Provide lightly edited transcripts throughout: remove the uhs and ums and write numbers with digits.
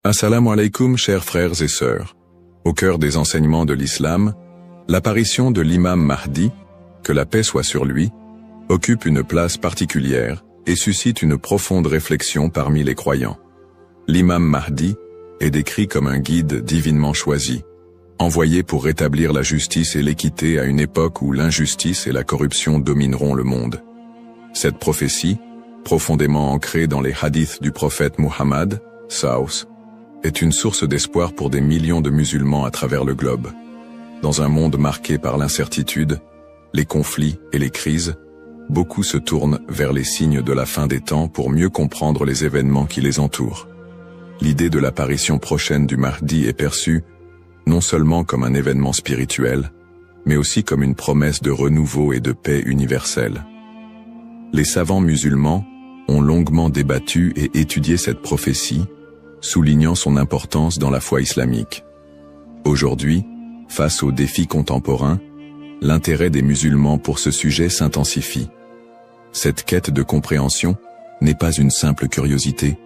Assalamu alaikum, chers frères et sœurs. Au cœur des enseignements de l'islam, l'apparition de l'imam Mahdi, que la paix soit sur lui, occupe une place particulière et suscite une profonde réflexion parmi les croyants. L'imam Mahdi est décrit comme un guide divinement choisi, envoyé pour rétablir la justice et l'équité à une époque où l'injustice et la corruption domineront le monde. Cette prophétie, profondément ancrée dans les hadiths du prophète Muhammad, Saus, est une source d'espoir pour des millions de musulmans à travers le globe. Dans un monde marqué par l'incertitude, les conflits et les crises, beaucoup se tournent vers les signes de la fin des temps pour mieux comprendre les événements qui les entourent. L'idée de l'apparition prochaine du Mahdi est perçue non seulement comme un événement spirituel, mais aussi comme une promesse de renouveau et de paix universelle. Les savants musulmans ont longuement débattu et étudié cette prophétie, soulignant son importance dans la foi islamique. Aujourd'hui, face aux défis contemporains, l'intérêt des musulmans pour ce sujet s'intensifie. Cette quête de compréhension n'est pas une simple curiosité,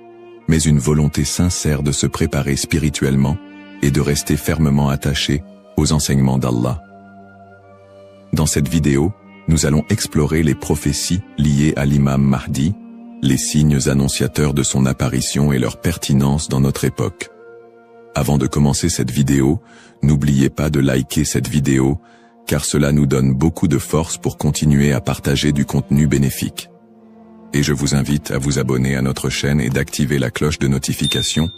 mais une volonté sincère de se préparer spirituellement et de rester fermement attaché aux enseignements d'Allah. Dans cette vidéo, nous allons explorer les prophéties liées à l'imam Mahdi, les signes annonciateurs de son apparition et leur pertinence dans notre époque. Avant de commencer cette vidéo, n'oubliez pas de liker cette vidéo, car cela nous donne beaucoup de force pour continuer à partager du contenu bénéfique. Et je vous invite à vous abonner à notre chaîne et d'activer la cloche de notification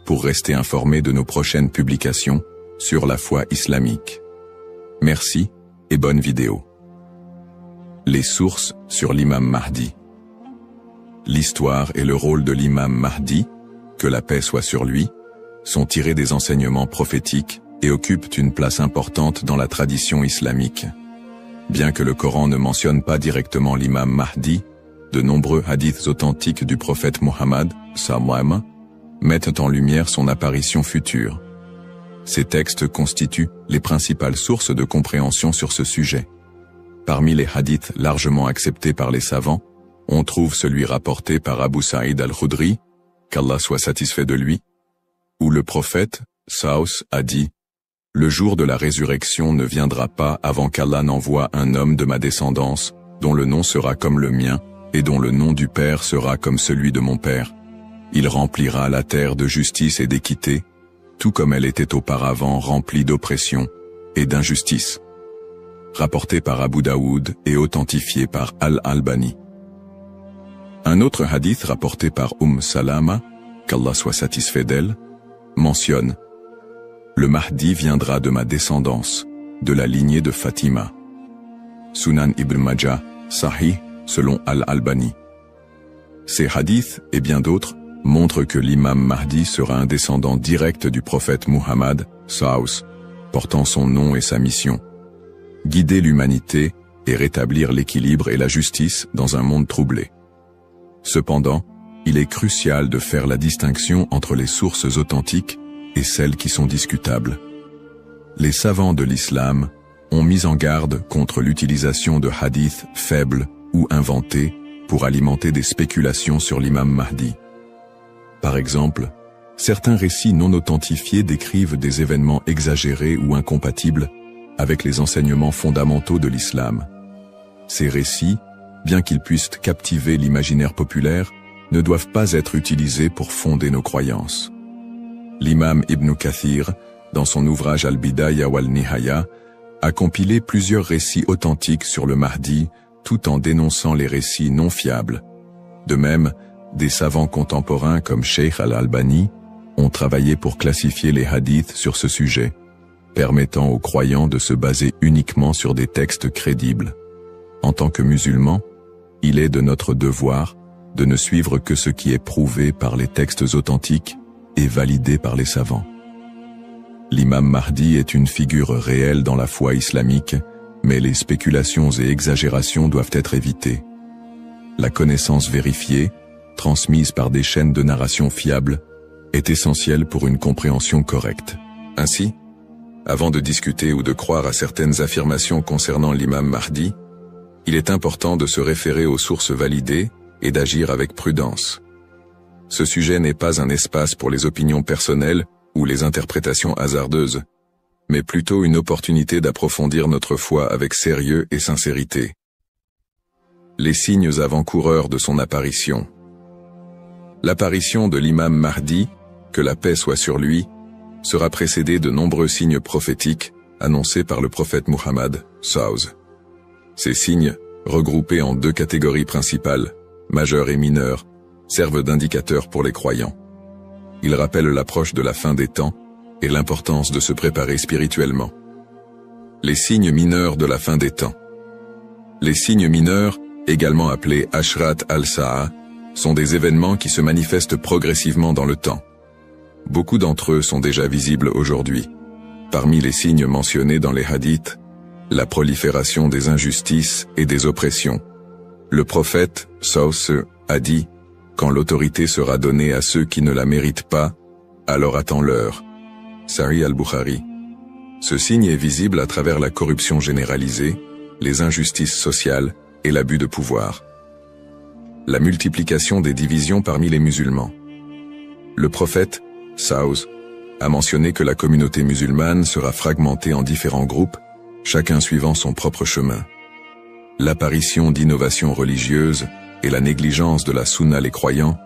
pour rester informé de nos prochaines publications sur la foi islamique. Merci et bonne vidéo. Les sources sur l'imam Mahdi. L'histoire et le rôle de l'imam Mahdi, que la paix soit sur lui, sont tirés des enseignements prophétiques et occupent une place importante dans la tradition islamique. Bien que le Coran ne mentionne pas directement l'imam Mahdi, de nombreux hadiths authentiques du prophète Muhammad, sallam, mettent en lumière son apparition future. Ces textes constituent les principales sources de compréhension sur ce sujet. Parmi les hadiths largement acceptés par les savants, on trouve celui rapporté par Abu Saïd al-Khudri, qu'Allah soit satisfait de lui, où le prophète, Saus, a dit « Le jour de la résurrection ne viendra pas avant qu'Allah n'envoie un homme de ma descendance, dont le nom sera comme le mien, et dont le nom du Père sera comme celui de mon Père. Il remplira la terre de justice et d'équité, tout comme elle était auparavant remplie d'oppression et d'injustice. » Rapporté par Abu Daoud et authentifié par Al-Albani. Un autre hadith rapporté par Salama, qu'Allah soit satisfait d'elle, mentionne « Le Mahdi viendra de ma descendance, de la lignée de Fatima. » Sunan Ibn Majah, Sahih, selon Al-Albani. Ces hadiths, et bien d'autres, montrent que l'imam Mahdi sera un descendant direct du prophète Muhammad, Saus, portant son nom et sa mission. Guider l'humanité et rétablir l'équilibre et la justice dans un monde troublé. Cependant, il est crucial de faire la distinction entre les sources authentiques et celles qui sont discutables. Les savants de l'islam ont mis en garde contre l'utilisation de hadiths faibles ou inventés pour alimenter des spéculations sur l'imam Mahdi. Par exemple, certains récits non authentifiés décrivent des événements exagérés ou incompatibles avec les enseignements fondamentaux de l'islam. Ces récits, bien qu'ils puissent captiver l'imaginaire populaire, ne doivent pas être utilisés pour fonder nos croyances. L'imam Ibn Kathir, dans son ouvrage Al-Bidaya wal-Nihaya, a compilé plusieurs récits authentiques sur le Mahdi, tout en dénonçant les récits non fiables. De même, des savants contemporains comme Sheikh Al-Albani ont travaillé pour classifier les hadiths sur ce sujet, permettant aux croyants de se baser uniquement sur des textes crédibles. En tant que musulmans, il est de notre devoir de ne suivre que ce qui est prouvé par les textes authentiques et validé par les savants. L'imam Mahdi est une figure réelle dans la foi islamique, mais les spéculations et exagérations doivent être évitées. La connaissance vérifiée, transmise par des chaînes de narration fiables, est essentielle pour une compréhension correcte. Ainsi, avant de discuter ou de croire à certaines affirmations concernant l'imam Mahdi, il est important de se référer aux sources validées et d'agir avec prudence. ce sujet n'est pas un espace pour les opinions personnelles ou les interprétations hasardeuses, mais plutôt une opportunité d'approfondir notre foi avec sérieux et sincérité. Les signes avant-coureurs de son apparition. L'apparition de l'imam Mahdi, que la paix soit sur lui, sera précédée de nombreux signes prophétiques annoncés par le prophète Muhammad, SAW. Ces signes, regroupés en deux catégories principales, majeurs et mineurs, servent d'indicateurs pour les croyants. Ils rappellent l'approche de la fin des temps et l'importance de se préparer spirituellement. Les signes mineurs de la fin des temps. Les signes mineurs, également appelés Ashrat al-Sa'a, sont des événements qui se manifestent progressivement dans le temps. Beaucoup d'entre eux sont déjà visibles aujourd'hui. Parmi les signes mentionnés dans les hadiths, la prolifération des injustices et des oppressions. Le prophète, SAW, a dit « Quand l'autorité sera donnée à ceux qui ne la méritent pas, alors attends-leur » Sahih al-Bukhari. Ce signe est visible à travers la corruption généralisée, les injustices sociales et l'abus de pouvoir. La multiplication des divisions parmi les musulmans. Le prophète, SAW, a mentionné que la communauté musulmane sera fragmentée en différents groupes, chacun suivant son propre chemin. L'apparition d'innovations religieuses et la négligence de la sunna les croyants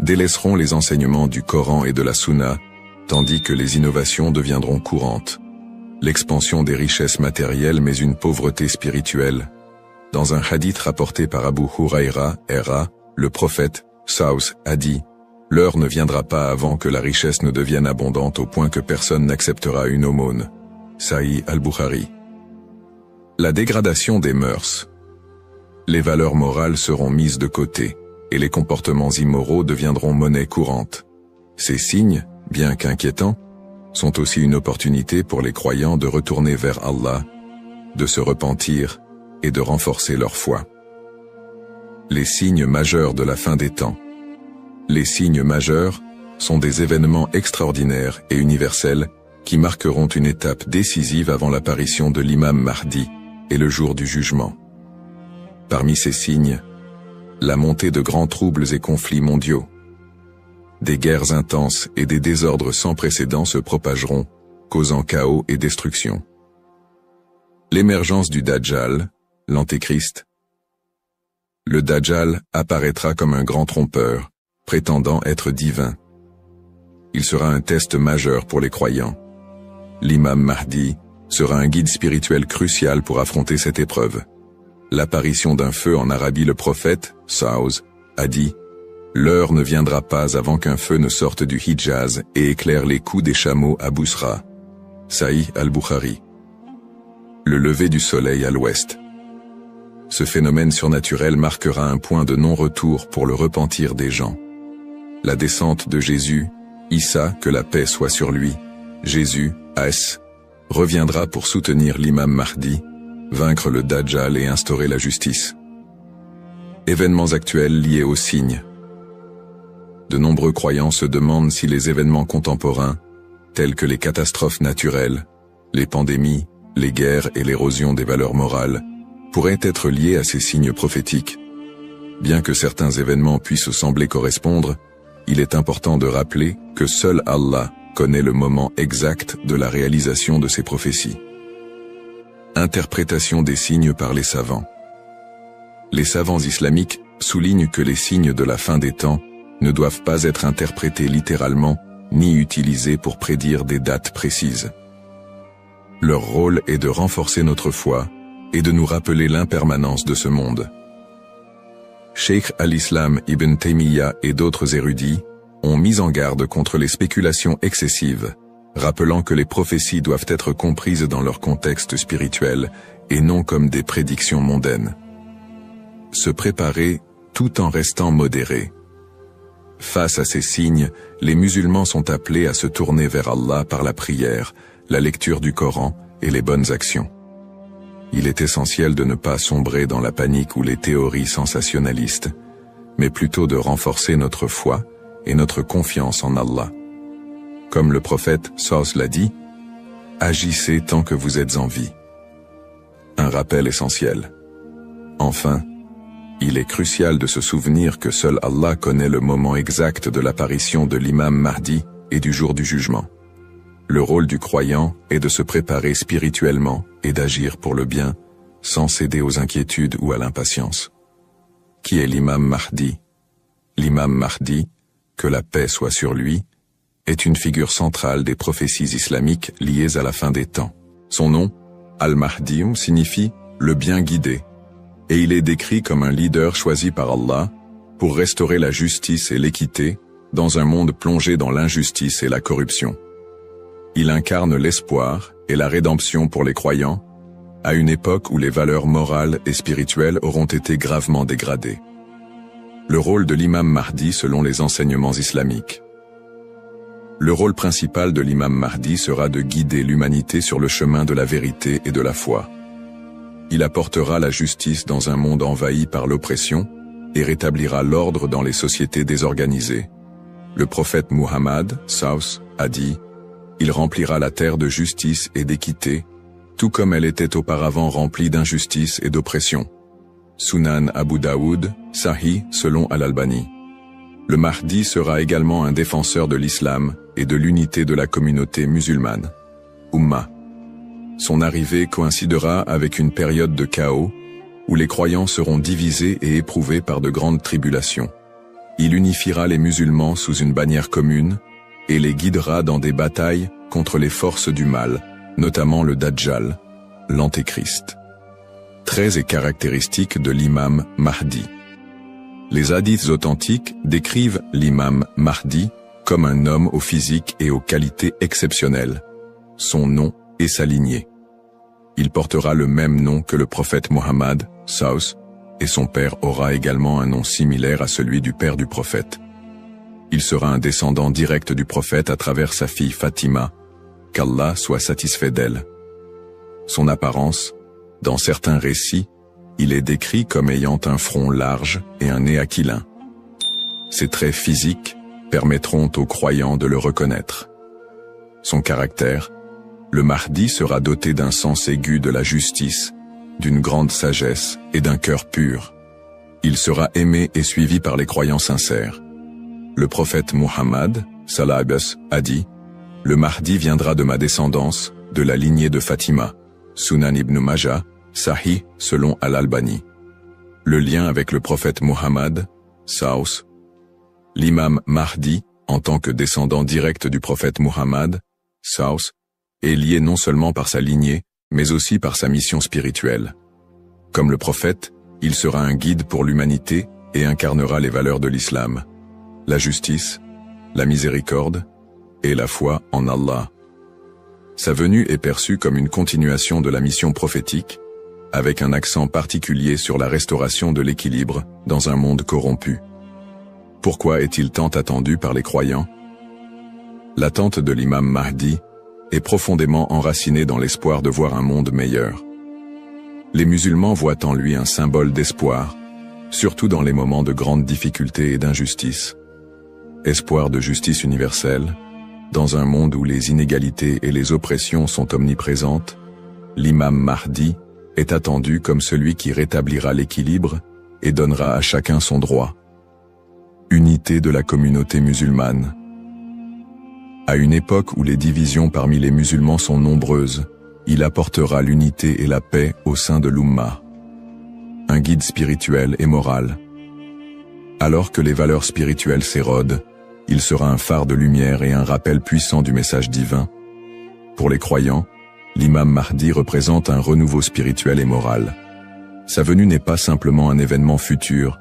délaisseront les enseignements du Coran et de la sunna, tandis que les innovations deviendront courantes. L'expansion des richesses matérielles mais une pauvreté spirituelle. Dans un hadith rapporté par Abu Huraira, le prophète, SAW, a dit « L'heure ne viendra pas avant que la richesse ne devienne abondante au point que personne n'acceptera une aumône. » Sahih al-Bukhari. La dégradation des mœurs. Les valeurs morales seront mises de côté, et les comportements immoraux deviendront monnaie courante. Ces signes, bien qu'inquiétants, sont aussi une opportunité pour les croyants de retourner vers Allah, de se repentir et de renforcer leur foi. Les signes majeurs de la fin des temps. Les signes majeurs sont des événements extraordinaires et universels qui marqueront une étape décisive avant l'apparition de l'imam Mahdi et le jour du jugement. Parmi ces signes, la montée de grands troubles et conflits mondiaux. Des guerres intenses et des désordres sans précédent se propageront, causant chaos et destruction. L'émergence du Dajjal, l'Antéchrist. Le Dajjal apparaîtra comme un grand trompeur, prétendant être divin. Il sera un test majeur pour les croyants. L'imam Mahdi sera un guide spirituel crucial pour affronter cette épreuve. L'apparition d'un feu en Arabie. Le prophète, SAW, a dit « L'heure ne viendra pas avant qu'un feu ne sorte du Hijaz et éclaire les coups des chameaux à Bousra. » Sahih al-Bukhari. Le lever du soleil à l'ouest. Ce phénomène surnaturel marquera un point de non-retour pour le repentir des gens. La descente de Jésus, Issa, que la paix soit sur lui, Jésus, As, reviendra pour soutenir l'imam Mahdi, vaincre le Dajjal et instaurer la justice. Événements actuels liés aux signes. De nombreux croyants se demandent si les événements contemporains, tels que les catastrophes naturelles, les pandémies, les guerres et l'érosion des valeurs morales, pourraient être liés à ces signes prophétiques. Bien que certains événements puissent sembler correspondre, il est important de rappeler que seul Allah connaît le moment exact de la réalisation de ces prophéties. Interprétation des signes par les savants. Les savants islamiques soulignent que les signes de la fin des temps ne doivent pas être interprétés littéralement ni utilisés pour prédire des dates précises. Leur rôle est de renforcer notre foi et de nous rappeler l'impermanence de ce monde. Cheikh al-Islam Ibn Taymiyyah et d'autres érudits ont mis en garde contre les spéculations excessives, rappelant que les prophéties doivent être comprises dans leur contexte spirituel et non comme des prédictions mondaines. Se préparer tout en restant modéré. Face à ces signes, les musulmans sont appelés à se tourner vers Allah par la prière, la lecture du Coran et les bonnes actions. Il est essentiel de ne pas sombrer dans la panique ou les théories sensationnalistes, mais plutôt de renforcer notre foi et notre confiance en Allah. Comme le prophète SAW l'a dit, « Agissez tant que vous êtes en vie ». Un rappel essentiel. Enfin, Il est crucial de se souvenir que seul Allah connaît le moment exact de l'apparition de l'imam Mahdi et du jour du jugement. Le rôle du croyant est de se préparer spirituellement et d'agir pour le bien, sans céder aux inquiétudes ou à l'impatience. Qui est l'imam Mahdi? L'imam Mahdi, que la paix soit sur lui, est une figure centrale des prophéties islamiques liées à la fin des temps. Son nom, Al-Mahdi, signifie « le bien guidé », et il est décrit comme un leader choisi par Allah pour restaurer la justice et l'équité dans un monde plongé dans l'injustice et la corruption. Il incarne l'espoir et la rédemption pour les croyants, à une époque où les valeurs morales et spirituelles auront été gravement dégradées. Le rôle de l'imam Mahdi selon les enseignements islamiques. Le rôle principal de l'imam Mahdi sera de guider l'humanité sur le chemin de la vérité et de la foi. Il apportera la justice dans un monde envahi par l'oppression et rétablira l'ordre dans les sociétés désorganisées. Le prophète Muhammad, Saus, a dit « Il remplira la terre de justice et d'équité, tout comme elle était auparavant remplie d'injustice et d'oppression. » Sunan Abu Daoud, Sahih selon Al-Albani. Le Mahdi sera également un défenseur de l'islam et de l'unité de la communauté musulmane. Ummah. Son arrivée coïncidera avec une période de chaos, où les croyants seront divisés et éprouvés par de grandes tribulations. Il unifiera les musulmans sous une bannière commune, et les guidera dans des batailles contre les forces du mal, notamment le Dajjal, l'Antéchrist. Traits et caractéristiques de l'imam Mahdi. Les hadiths authentiques décrivent l'imam Mahdi comme un homme au physique et aux qualités exceptionnelles. Son nom et sa lignée. Il portera le même nom que le prophète Mohammed, Saus, et son père aura également un nom similaire à celui du père du prophète. Il sera un descendant direct du prophète à travers sa fille Fatima, qu'Allah soit satisfait d'elle. Son apparence, dans certains récits, il est décrit comme ayant un front large et un nez aquilin. Ses traits physiques permettront aux croyants de le reconnaître. Son caractère, le Mahdi sera doté d'un sens aigu de la justice, d'une grande sagesse et d'un cœur pur. Il sera aimé et suivi par les croyants sincères. Le prophète Muhammad, sallallahu a dit « Le Mahdi viendra de ma descendance, de la lignée de Fatima. » Sunan ibn Majah, Sahih selon Al-Albani. Le lien avec le prophète Muhammad, Saus. L'imam Mahdi, en tant que descendant direct du prophète Muhammad, Saus, est lié non seulement par sa lignée, mais aussi par sa mission spirituelle. Comme le prophète, il sera un guide pour l'humanité et incarnera les valeurs de l'islam, la justice, la miséricorde et la foi en Allah. Sa venue est perçue comme une continuation de la mission prophétique, avec un accent particulier sur la restauration de l'équilibre dans un monde corrompu. Pourquoi est-il tant attendu par les croyants? L'attente de l'imam Mahdi est profondément enracinée dans l'espoir de voir un monde meilleur. Les musulmans voient en lui un symbole d'espoir, surtout dans les moments de grandes difficultés et d'injustice. Espoir de justice universelle, dans un monde où les inégalités et les oppressions sont omniprésentes, l'imam Mahdi est attendu comme celui qui rétablira l'équilibre et donnera à chacun son droit. Unité de la communauté musulmane. À une époque où les divisions parmi les musulmans sont nombreuses, il apportera l'unité et la paix au sein de l'Ummah. Un guide spirituel et moral. Alors que les valeurs spirituelles s'érodent, il sera un phare de lumière et un rappel puissant du message divin. Pour les croyants, l'imam Mahdi représente un renouveau spirituel et moral. Sa venue n'est pas simplement un événement futur,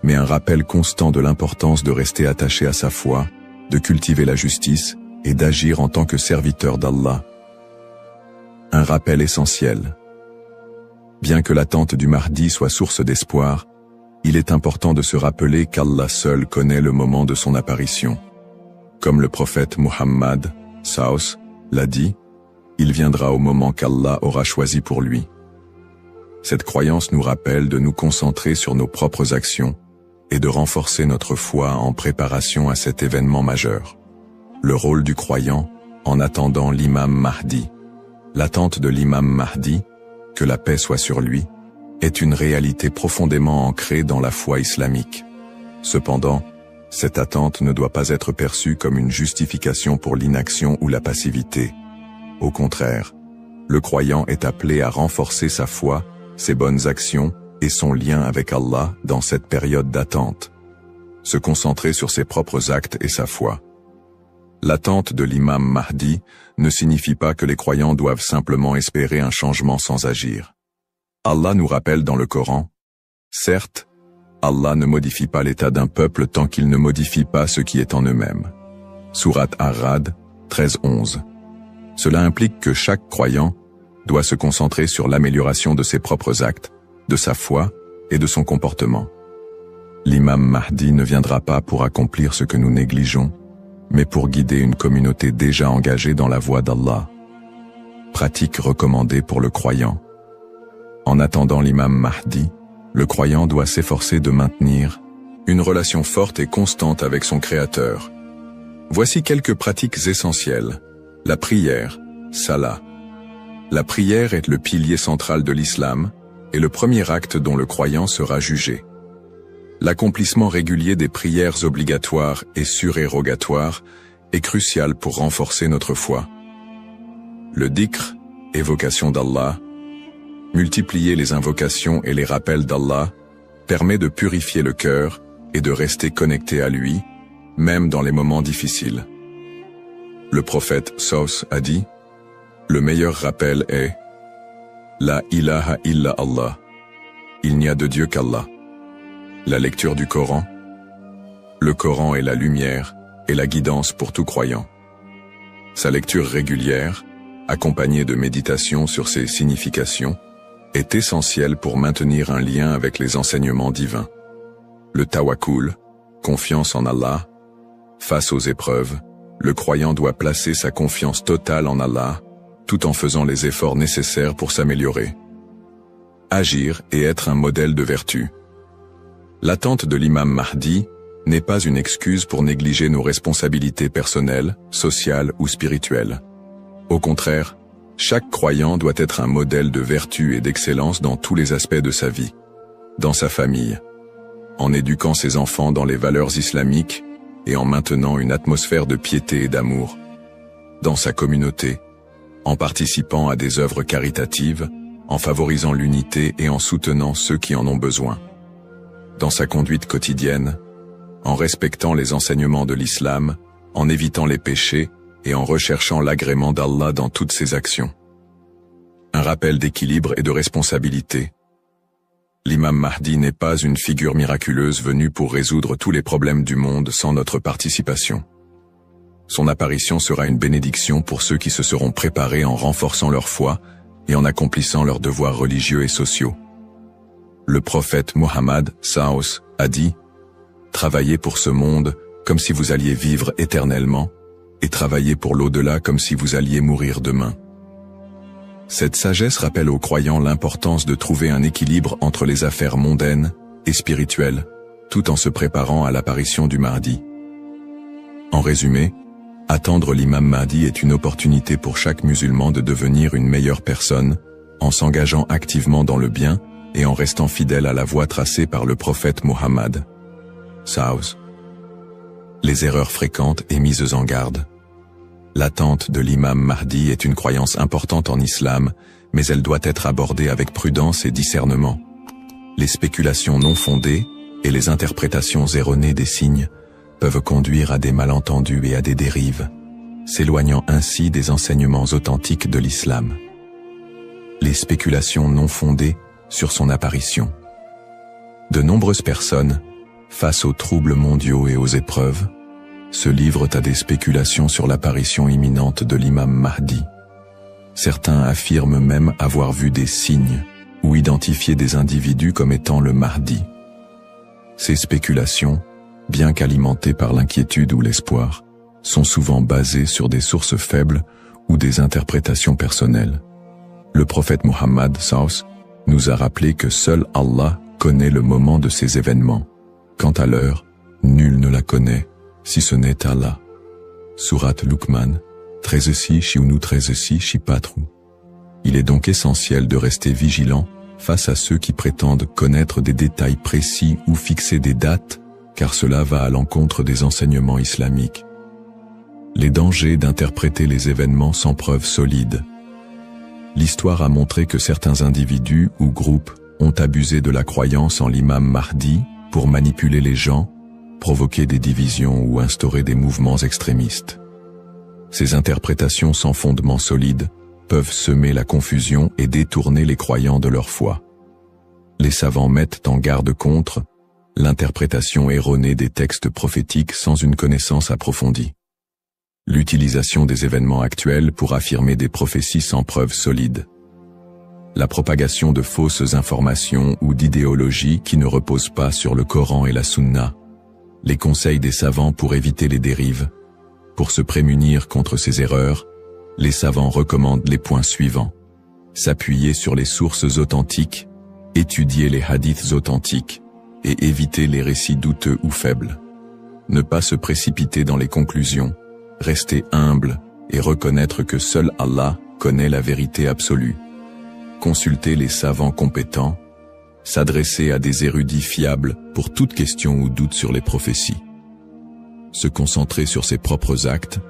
mais un rappel constant de l'importance de rester attaché à sa foi, de cultiver la justice et d'agir en tant que serviteur d'Allah. Un rappel essentiel. Bien que l'attente du Mahdi soit source d'espoir, il est important de se rappeler qu'Allah seul connaît le moment de son apparition. Comme le prophète Muhammad, Saus, l'a dit, il viendra au moment qu'Allah aura choisi pour lui. Cette croyance nous rappelle de nous concentrer sur nos propres actions et de renforcer notre foi en préparation à cet événement majeur. Le rôle du croyant en attendant l'imam Mahdi. L'attente de l'imam Mahdi, que la paix soit sur lui, est une réalité profondément ancrée dans la foi islamique. Cependant, cette attente ne doit pas être perçue comme une justification pour l'inaction ou la passivité. Au contraire, le croyant est appelé à renforcer sa foi, ses bonnes actions et son lien avec Allah dans cette période d'attente. Se concentrer sur ses propres actes et sa foi. L'attente de l'imam Mahdi ne signifie pas que les croyants doivent simplement espérer un changement sans agir. Allah nous rappelle dans le Coran, certes, Allah ne modifie pas l'état d'un peuple tant qu'il ne modifie pas ce qui est en eux-mêmes. Sourate Ar-Ra'd 13-11. Cela implique que chaque croyant doit se concentrer sur l'amélioration de ses propres actes, de sa foi et de son comportement. L'imam Mahdi ne viendra pas pour accomplir ce que nous négligeons, mais pour guider une communauté déjà engagée dans la voie d'Allah. Pratique recommandée pour le croyant. En attendant l'imam Mahdi, le croyant doit s'efforcer de maintenir une relation forte et constante avec son Créateur. Voici quelques pratiques essentielles. La prière, salat. La prière est le pilier central de l'islam et le premier acte dont le croyant sera jugé. L'accomplissement régulier des prières obligatoires et surérogatoires est crucial pour renforcer notre foi. Le dhikr, évocation d'Allah, multiplier les invocations et les rappels d'Allah, permet de purifier le cœur et de rester connecté à lui, même dans les moments difficiles. Le prophète Saus a dit, « Le meilleur rappel est « La ilaha illa Allah » Il n'y a de Dieu qu'Allah. La lecture du Coran. Le Coran est la lumière et la guidance pour tout croyant. Sa lecture régulière, accompagnée de méditation sur ses significations, est essentielle pour maintenir un lien avec les enseignements divins. Le tawakkul, confiance en Allah. Face aux épreuves, le croyant doit placer sa confiance totale en Allah, tout en faisant les efforts nécessaires pour s'améliorer. Agir et être un modèle de vertu. L'attente de l'imam Mahdi n'est pas une excuse pour négliger nos responsabilités personnelles, sociales ou spirituelles. Au contraire, chaque croyant doit être un modèle de vertu et d'excellence dans tous les aspects de sa vie. Dans sa famille, en éduquant ses enfants dans les valeurs islamiques et en maintenant une atmosphère de piété et d'amour. Dans sa communauté, en participant à des œuvres caritatives, en favorisant l'unité et en soutenant ceux qui en ont besoin. Dans sa conduite quotidienne, en respectant les enseignements de l'islam, en évitant les péchés et en recherchant l'agrément d'Allah dans toutes ses actions. Un rappel d'équilibre et de responsabilité. L'imam Mahdi n'est pas une figure miraculeuse venue pour résoudre tous les problèmes du monde sans notre participation. Son apparition sera une bénédiction pour ceux qui se seront préparés en renforçant leur foi et en accomplissant leurs devoirs religieux et sociaux. Le prophète Mohammed Saus a dit « Travaillez pour ce monde comme si vous alliez vivre éternellement, et travaillez pour l'au-delà comme si vous alliez mourir demain. » Cette sagesse rappelle aux croyants l'importance de trouver un équilibre entre les affaires mondaines et spirituelles, tout en se préparant à l'apparition du Mahdi. En résumé, attendre l'imam Mahdi est une opportunité pour chaque musulman de devenir une meilleure personne, en s'engageant activement dans le bien et en restant fidèle à la voie tracée par le prophète Mohammed. Saus. Les erreurs fréquentes et mises en garde. L'attente de l'imam Mahdi est une croyance importante en islam, mais elle doit être abordée avec prudence et discernement. Les spéculations non fondées et les interprétations erronées des signes peuvent conduire à des malentendus et à des dérives, s'éloignant ainsi des enseignements authentiques de l'islam. Les spéculations non fondées sur son apparition. De nombreuses personnes, face aux troubles mondiaux et aux épreuves, se livrent à des spéculations sur l'apparition imminente de l'imam Mahdi. Certains affirment même avoir vu des signes ou identifié des individus comme étant le Mahdi. Ces spéculations, bien qu'alimentées par l'inquiétude ou l'espoir, sont souvent basées sur des sources faibles ou des interprétations personnelles. Le prophète Mohammed Saus nous a rappelé que seul Allah connaît le moment de ces événements. Quant à l'heure, nul ne la connaît, si ce n'est Allah. Sourate Luqman, 13-6 13-6 Il est donc essentiel de rester vigilant face à ceux qui prétendent connaître des détails précis ou fixer des dates, car cela va à l'encontre des enseignements islamiques. Les dangers d'interpréter les événements sans preuves solides. L'histoire a montré que certains individus ou groupes ont abusé de la croyance en l'imam Mahdi pour manipuler les gens, provoquer des divisions ou instaurer des mouvements extrémistes. Ces interprétations sans fondement solide peuvent semer la confusion et détourner les croyants de leur foi. Les savants mettent en garde contre l'interprétation erronée des textes prophétiques sans une connaissance approfondie. L'utilisation des événements actuels pour affirmer des prophéties sans preuves solides. La propagation de fausses informations ou d'idéologies qui ne reposent pas sur le Coran et la Sunna. Les conseils des savants pour éviter les dérives. Pour se prémunir contre ces erreurs, les savants recommandent les points suivants. S'appuyer sur les sources authentiques, étudier les hadiths authentiques, et éviter les récits douteux ou faibles. Ne pas se précipiter dans les conclusions, rester humble et reconnaître que seul Allah connaît la vérité absolue. Consulter les savants compétents, s'adresser à des érudits fiables pour toute question ou doute sur les prophéties. Se concentrer sur ses propres actes,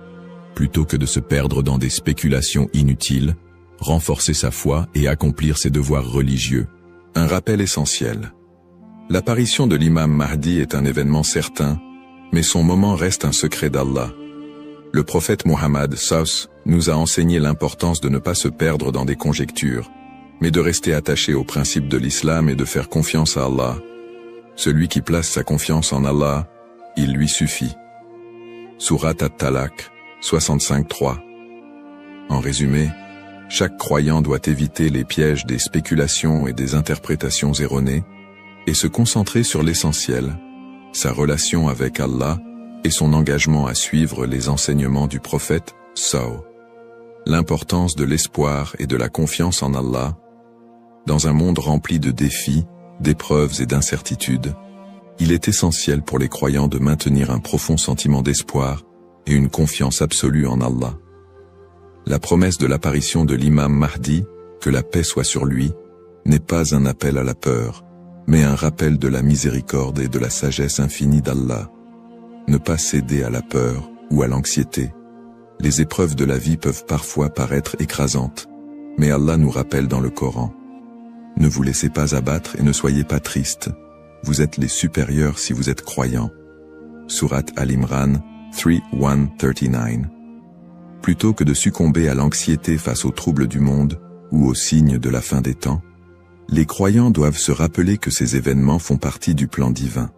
plutôt que de se perdre dans des spéculations inutiles, renforcer sa foi et accomplir ses devoirs religieux. Un rappel essentiel. L'apparition de l'imam Mahdi est un événement certain, mais son moment reste un secret d'Allah. Le prophète Mohammed SAW nous a enseigné l'importance de ne pas se perdre dans des conjectures, mais de rester attaché aux principes de l'islam et de faire confiance à Allah. Celui qui place sa confiance en Allah, il lui suffit. Surat At-Talaq, 65-3. En résumé, chaque croyant doit éviter les pièges des spéculations et des interprétations erronées, et se concentrer sur l'essentiel, sa relation avec Allah et son engagement à suivre les enseignements du prophète SAW. L'importance de l'espoir et de la confiance en Allah. Dans un monde rempli de défis, d'épreuves et d'incertitudes, il est essentiel pour les croyants de maintenir un profond sentiment d'espoir et une confiance absolue en Allah. La promesse de l'apparition de l'imam Mahdi, que la paix soit sur lui, n'est pas un appel à la peur, mais un rappel de la miséricorde et de la sagesse infinie d'Allah. Ne pas céder à la peur ou à l'anxiété. Les épreuves de la vie peuvent parfois paraître écrasantes, mais Allah nous rappelle dans le Coran. Ne vous laissez pas abattre et ne soyez pas tristes. Vous êtes les supérieurs si vous êtes croyants. Surat Al-Imran 3:139. Plutôt que de succomber à l'anxiété face aux troubles du monde ou aux signes de la fin des temps, les croyants doivent se rappeler que ces événements font partie du plan divin.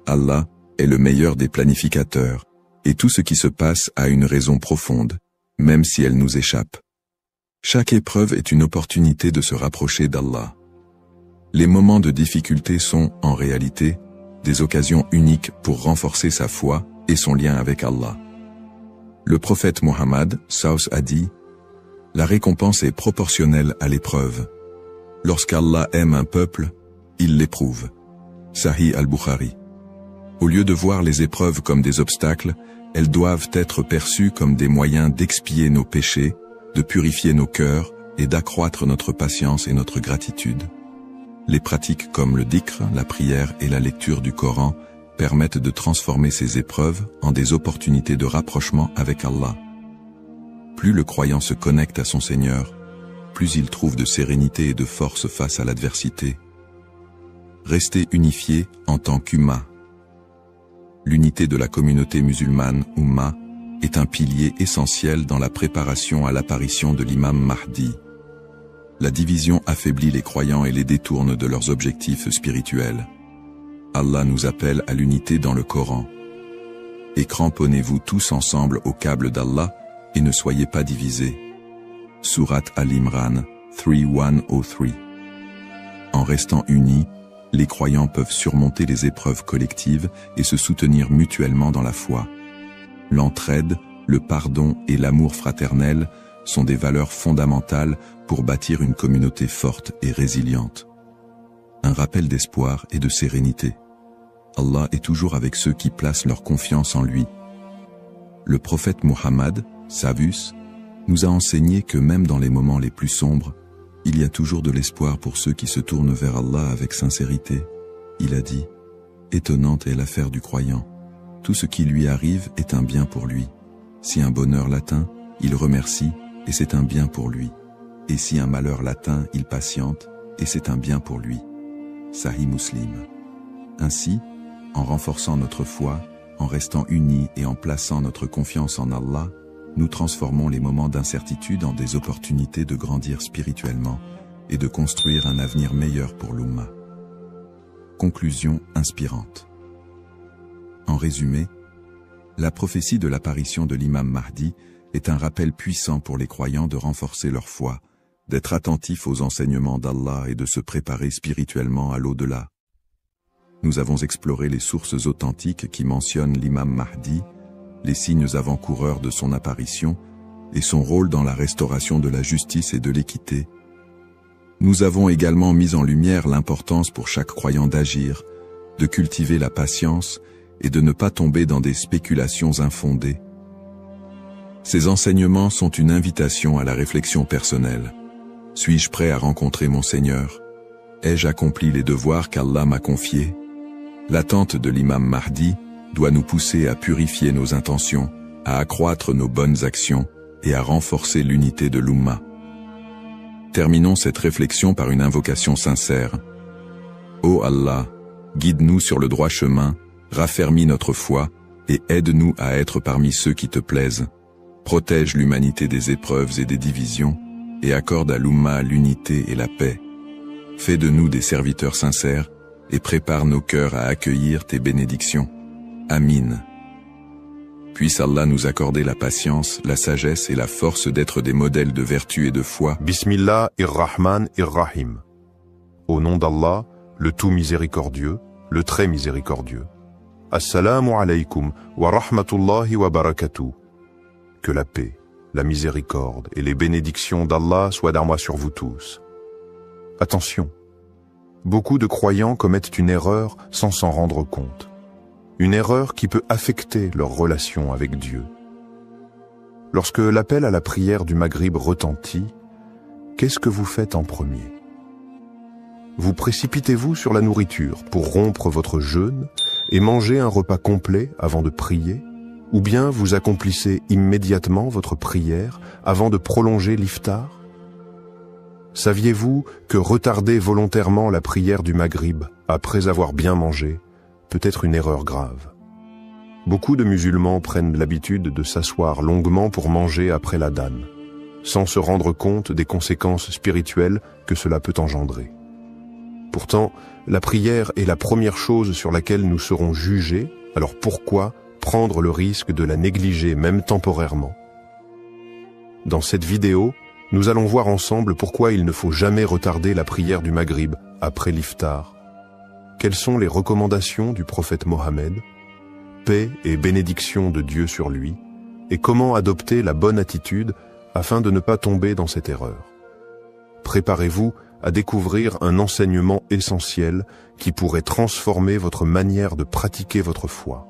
Allah est le meilleur des planificateurs, et tout ce qui se passe a une raison profonde, même si elle nous échappe. Chaque épreuve est une opportunité de se rapprocher d'Allah. Les moments de difficulté sont, en réalité, des occasions uniques pour renforcer sa foi et son lien avec Allah. Le prophète Mohammed SAW a dit « La récompense est proportionnelle à l'épreuve. Lorsqu'Allah aime un peuple, il l'éprouve. » Sahih al-Bukhari. Au lieu de voir les épreuves comme des obstacles, elles doivent être perçues comme des moyens d'expier nos péchés, de purifier nos cœurs et d'accroître notre patience et notre gratitude. Les pratiques comme le dhikr, la prière et la lecture du Coran permettent de transformer ces épreuves en des opportunités de rapprochement avec Allah. Plus le croyant se connecte à son Seigneur, plus il trouve de sérénité et de force face à l'adversité. Rester unifié en tant qu'Umma. L'unité de la communauté musulmane, Umma, est un pilier essentiel dans la préparation à l'apparition de l'imam Mahdi. La division affaiblit les croyants et les détourne de leurs objectifs spirituels. Allah nous appelle à l'unité dans le Coran. Et cramponnez-vous tous ensemble au câble d'Allah et ne soyez pas divisés. Surat Al-Imran 3:103. En restant unis, les croyants peuvent surmonter les épreuves collectives et se soutenir mutuellement dans la foi. L'entraide, le pardon et l'amour fraternel sont des valeurs fondamentales pour bâtir une communauté forte et résiliente. Un rappel d'espoir et de sérénité. Allah est toujours avec ceux qui placent leur confiance en lui. Le prophète Mohammed, Savus, nous a enseigné que même dans les moments les plus sombres, Il y a toujours de l'espoir pour ceux qui se tournent vers Allah avec sincérité. Il a dit, étonnante est l'affaire du croyant. Tout ce qui lui arrive est un bien pour lui. Si un bonheur l'atteint, il remercie, et c'est un bien pour lui. Et si un malheur l'atteint, il patiente, et c'est un bien pour lui. Sahih Muslim. Ainsi, en renforçant notre foi, en restant unis et en plaçant notre confiance en Allah, nous transformons les moments d'incertitude en des opportunités de grandir spirituellement et de construire un avenir meilleur pour l'Ummah. Conclusion inspirante. En résumé, la prophétie de l'apparition de l'imam Mahdi est un rappel puissant pour les croyants de renforcer leur foi, d'être attentifs aux enseignements d'Allah et de se préparer spirituellement à l'au-delà. Nous avons exploré les sources authentiques qui mentionnent l'imam Mahdi, les signes avant-coureurs de son apparition et son rôle dans la restauration de la justice et de l'équité. Nous avons également mis en lumière l'importance pour chaque croyant d'agir, de cultiver la patience et de ne pas tomber dans des spéculations infondées. Ces enseignements sont une invitation à la réflexion personnelle. Suis-je prêt à rencontrer mon Seigneur? Ai-je accompli les devoirs qu'Allah m'a confiés? L'attente de l'imam Mahdi doit nous pousser à purifier nos intentions, à accroître nos bonnes actions et à renforcer l'unité de l'Ummah. Terminons cette réflexion par une invocation sincère. Ô Allah, guide-nous sur le droit chemin, raffermis notre foi et aide-nous à être parmi ceux qui te plaisent. Protège l'humanité des épreuves et des divisions et accorde à l'Ummah l'unité et la paix. Fais de nous des serviteurs sincères et prépare nos cœurs à accueillir tes bénédictions. Amin. Puisse Allah nous accorder la patience, la sagesse et la force d'être des modèles de vertu et de foi. Bismillahir-Rahman-ir-Rahim. Au nom d'Allah, le tout miséricordieux, le très miséricordieux. Assalamu alaykum wa rahmatullahi wa barakatuh. Que la paix, la miséricorde et les bénédictions d'Allah soient d'armoire sur vous tous. Attention, beaucoup de croyants commettent une erreur sans s'en rendre compte. Une erreur qui peut affecter leur relation avec Dieu. Lorsque l'appel à la prière du Maghrib retentit, qu'est-ce que vous faites en premier? Vous précipitez-vous sur la nourriture pour rompre votre jeûne et manger un repas complet avant de prier, ou bien vous accomplissez immédiatement votre prière avant de prolonger l'iftar? Saviez-vous que retarder volontairement la prière du Maghrib après avoir bien mangé peut être une erreur grave? Beaucoup de musulmans prennent l'habitude de s'asseoir longuement pour manger après l'adhan, sans se rendre compte des conséquences spirituelles que cela peut engendrer. Pourtant, la prière est la première chose sur laquelle nous serons jugés, alors pourquoi prendre le risque de la négliger même temporairement? Dans cette vidéo, nous allons voir ensemble pourquoi il ne faut jamais retarder la prière du Maghrib après l'iftar. Quelles sont les recommandations du prophète Mohammed, paix et bénédiction de Dieu sur lui, et comment adopter la bonne attitude afin de ne pas tomber dans cette erreur. Préparez-vous à découvrir un enseignement essentiel qui pourrait transformer votre manière de pratiquer votre foi.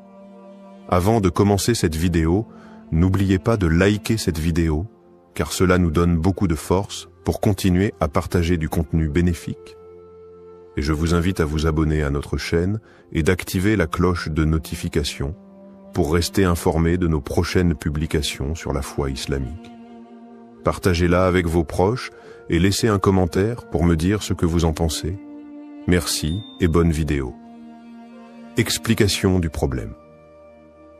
Avant de commencer cette vidéo, n'oubliez pas de liker cette vidéo, car cela nous donne beaucoup de force pour continuer à partager du contenu bénéfique. Et je vous invite à vous abonner à notre chaîne et d'activer la cloche de notification pour rester informé de nos prochaines publications sur la foi islamique. Partagez-la avec vos proches et laissez un commentaire pour me dire ce que vous en pensez. Merci et bonne vidéo. Explication du problème.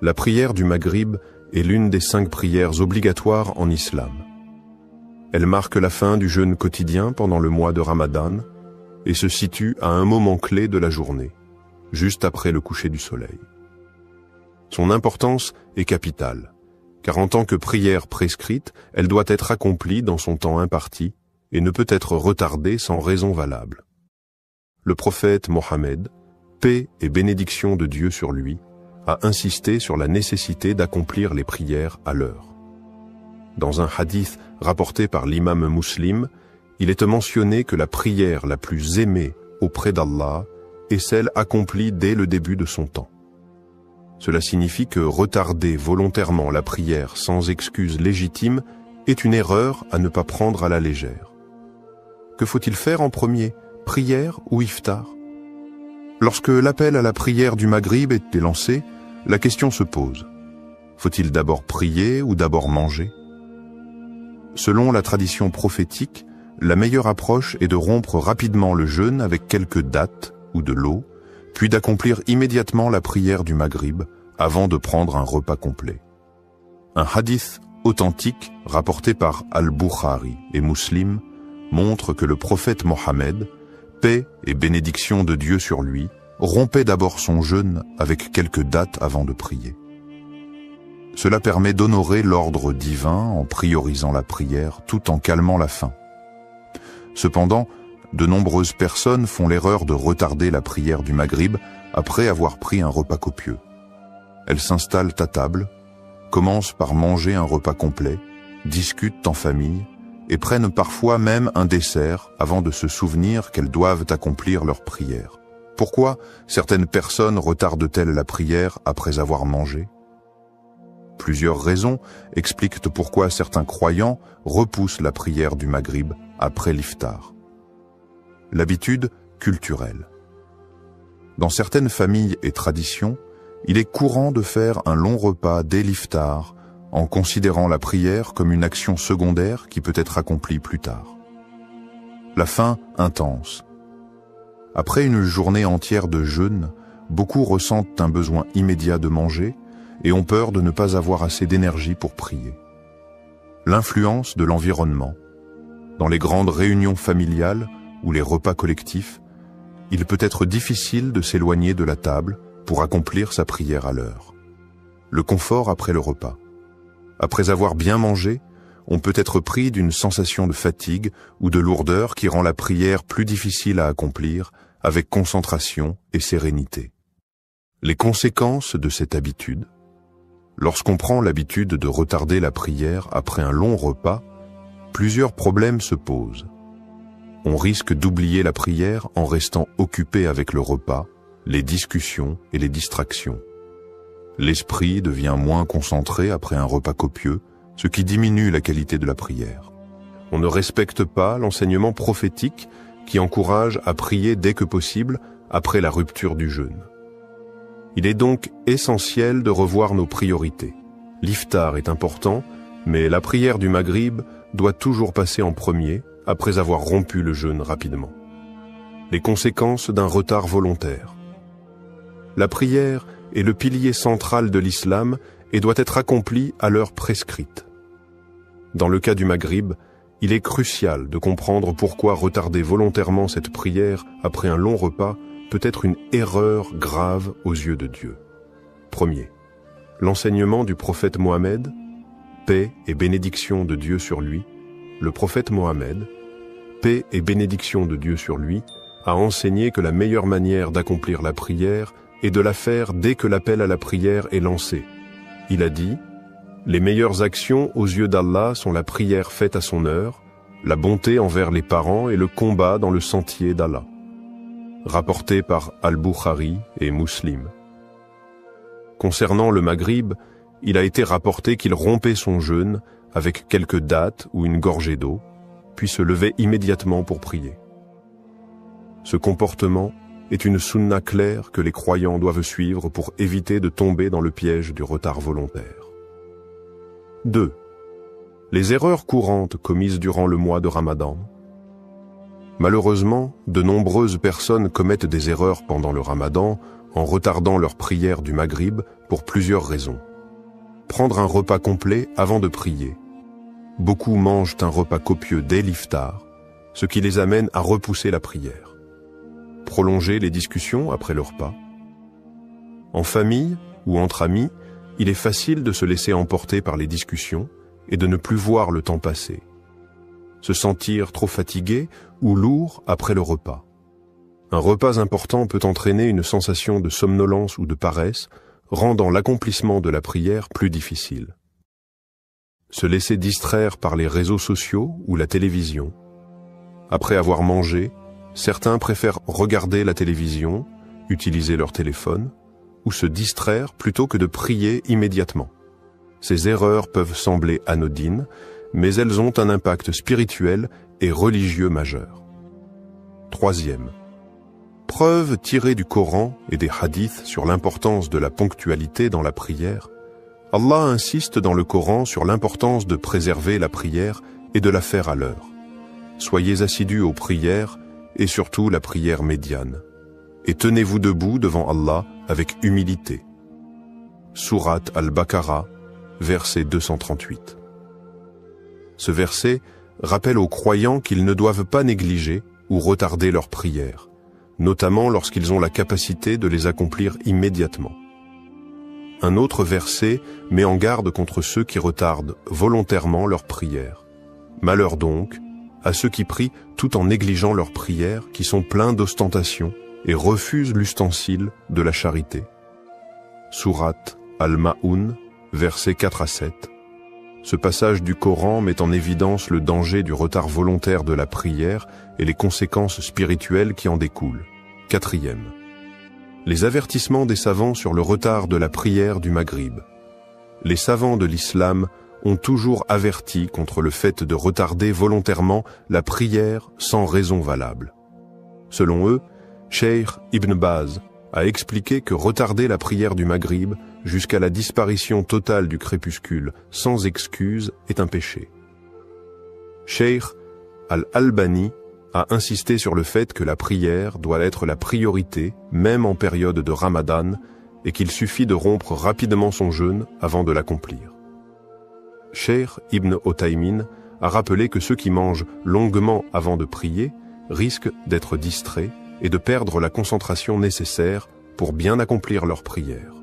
La prière du Maghrib est l'une des 5 prières obligatoires en islam. Elle marque la fin du jeûne quotidien pendant le mois de Ramadan et se situe à un moment clé de la journée, juste après le coucher du soleil. Son importance est capitale, car en tant que prière prescrite, elle doit être accomplie dans son temps imparti et ne peut être retardée sans raison valable. Le prophète Mohammed, paix et bénédiction de Dieu sur lui, a insisté sur la nécessité d'accomplir les prières à l'heure. Dans un hadith rapporté par l'imam Muslim, il est mentionné que la prière la plus aimée auprès d'Allah est celle accomplie dès le début de son temps. Cela signifie que retarder volontairement la prière sans excuse légitime est une erreur à ne pas prendre à la légère. Que faut-il faire en premier, prière ou iftar? Lorsque l'appel à la prière du Maghrib est lancé, la question se pose. Faut-il d'abord prier ou d'abord manger? Selon la tradition prophétique, la meilleure approche est de rompre rapidement le jeûne avec quelques dattes ou de l'eau, puis d'accomplir immédiatement la prière du Maghrib avant de prendre un repas complet. Un hadith authentique rapporté par Al-Bukhari et Muslim montre que le prophète Mohammed, paix et bénédiction de Dieu sur lui, rompait d'abord son jeûne avec quelques dattes avant de prier. Cela permet d'honorer l'ordre divin en priorisant la prière tout en calmant la faim. Cependant, de nombreuses personnes font l'erreur de retarder la prière du Maghrib après avoir pris un repas copieux. Elles s'installent à table, commencent par manger un repas complet, discutent en famille et prennent parfois même un dessert avant de se souvenir qu'elles doivent accomplir leur prière. Pourquoi certaines personnes retardent-elles la prière après avoir mangé? Plusieurs raisons expliquent pourquoi certains croyants repoussent la prière du Maghrib après l'iftar. L'habitude culturelle. Dans certaines familles et traditions, il est courant de faire un long repas dès l'iftar en considérant la prière comme une action secondaire qui peut être accomplie plus tard. La faim intense. Après une journée entière de jeûne, beaucoup ressentent un besoin immédiat de manger et ont peur de ne pas avoir assez d'énergie pour prier. L'influence de l'environnement. Dans les grandes réunions familiales ou les repas collectifs, il peut être difficile de s'éloigner de la table pour accomplir sa prière à l'heure. Le confort après le repas. Après avoir bien mangé, on peut être pris d'une sensation de fatigue ou de lourdeur qui rend la prière plus difficile à accomplir avec concentration et sérénité. Les conséquences de cette habitude. Lorsqu'on prend l'habitude de retarder la prière après un long repas, plusieurs problèmes se posent. On risque d'oublier la prière en restant occupé avec le repas, les discussions et les distractions. L'esprit devient moins concentré après un repas copieux, ce qui diminue la qualité de la prière. On ne respecte pas l'enseignement prophétique qui encourage à prier dès que possible après la rupture du jeûne. Il est donc essentiel de revoir nos priorités. L'iftar est important, mais la prière du Maghrib doit toujours passer en premier après avoir rompu le jeûne rapidement. Les conséquences d'un retard volontaire. La prière est le pilier central de l'islam et doit être accomplie à l'heure prescrite. Dans le cas du Maghrib, il est crucial de comprendre pourquoi retarder volontairement cette prière après un long repas peut être une erreur grave aux yeux de Dieu. Premier, l'enseignement du prophète Mohammed, paix et bénédiction de Dieu sur lui. Le prophète Mohammed, paix et bénédiction de Dieu sur lui, a enseigné que la meilleure manière d'accomplir la prière est de la faire dès que l'appel à la prière est lancé. Il a dit « Les meilleures actions aux yeux d'Allah sont la prière faite à son heure, la bonté envers les parents et le combat dans le sentier d'Allah. » Rapporté par Al-Bukhari et Muslim. Concernant le Maghrib, il a été rapporté qu'il rompait son jeûne avec quelques dattes ou une gorgée d'eau, puis se levait immédiatement pour prier. Ce comportement est une sunna claire que les croyants doivent suivre pour éviter de tomber dans le piège du retard volontaire. 2. Les erreurs courantes commises durant le mois de Ramadan. Malheureusement, de nombreuses personnes commettent des erreurs pendant le Ramadan en retardant leur prière du Maghrib pour plusieurs raisons. Prendre un repas complet avant de prier. Beaucoup mangent un repas copieux dès l'iftar, ce qui les amène à repousser la prière. Prolonger les discussions après le repas. En famille ou entre amis, il est facile de se laisser emporter par les discussions et de ne plus voir le temps passer. Se sentir trop fatigué ou lourd après le repas. Un repas important peut entraîner une sensation de somnolence ou de paresse, rendant l'accomplissement de la prière plus difficile. Se laisser distraire par les réseaux sociaux ou la télévision. Après avoir mangé, certains préfèrent regarder la télévision, utiliser leur téléphone, ou se distraire plutôt que de prier immédiatement. Ces erreurs peuvent sembler anodines, mais elles ont un impact spirituel et religieux majeur. Troisième. Preuve tirée du Coran et des hadiths sur l'importance de la ponctualité dans la prière, Allah insiste dans le Coran sur l'importance de préserver la prière et de la faire à l'heure. Soyez assidus aux prières et surtout la prière médiane. Et tenez-vous debout devant Allah avec humilité. Sourate Al-Baqarah, verset 238. Ce verset rappelle aux croyants qu'ils ne doivent pas négliger ou retarder leurs prières, notamment lorsqu'ils ont la capacité de les accomplir immédiatement. Un autre verset met en garde contre ceux qui retardent volontairement leurs prières. Malheur donc à ceux qui prient tout en négligeant leurs prières, qui sont pleins d'ostentation et refusent l'ustensile de la charité. Sourate Al-Ma'un, versets 4 à 7. Ce passage du Coran met en évidence le danger du retard volontaire de la prière et les conséquences spirituelles qui en découlent. Quatrième. Les avertissements des savants sur le retard de la prière du Maghrib. Les savants de l'islam ont toujours averti contre le fait de retarder volontairement la prière sans raison valable. Selon eux, Cheikh Ibn Baz a expliqué que retarder la prière du Maghrib jusqu'à la disparition totale du crépuscule sans excuse est un péché. Cheikh Al-Albani a insisté sur le fait que la prière doit être la priorité, même en période de Ramadan, et qu'il suffit de rompre rapidement son jeûne avant de l'accomplir. Cheikh Ibn Othaymin a rappelé que ceux qui mangent longuement avant de prier risquent d'être distraits et de perdre la concentration nécessaire pour bien accomplir leur prière.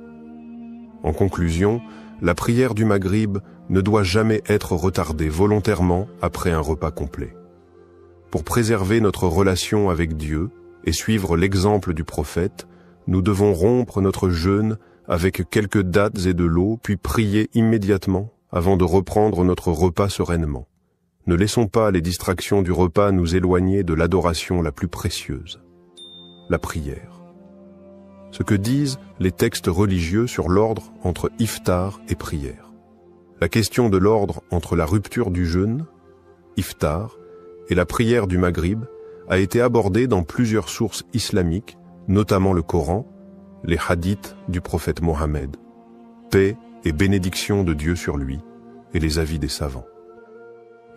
En conclusion, la prière du Maghrib ne doit jamais être retardée volontairement après un repas complet. Pour préserver notre relation avec Dieu et suivre l'exemple du prophète, nous devons rompre notre jeûne avec quelques dattes et de l'eau, puis prier immédiatement avant de reprendre notre repas sereinement. Ne laissons pas les distractions du repas nous éloigner de l'adoration la plus précieuse, la prière. Ce que disent les textes religieux sur l'ordre entre iftar et prière. La question de l'ordre entre la rupture du jeûne, iftar, et la prière du Maghrib a été abordée dans plusieurs sources islamiques, notamment le Coran, les hadiths du prophète Mohammed, paix et bénédiction de Dieu sur lui, et les avis des savants.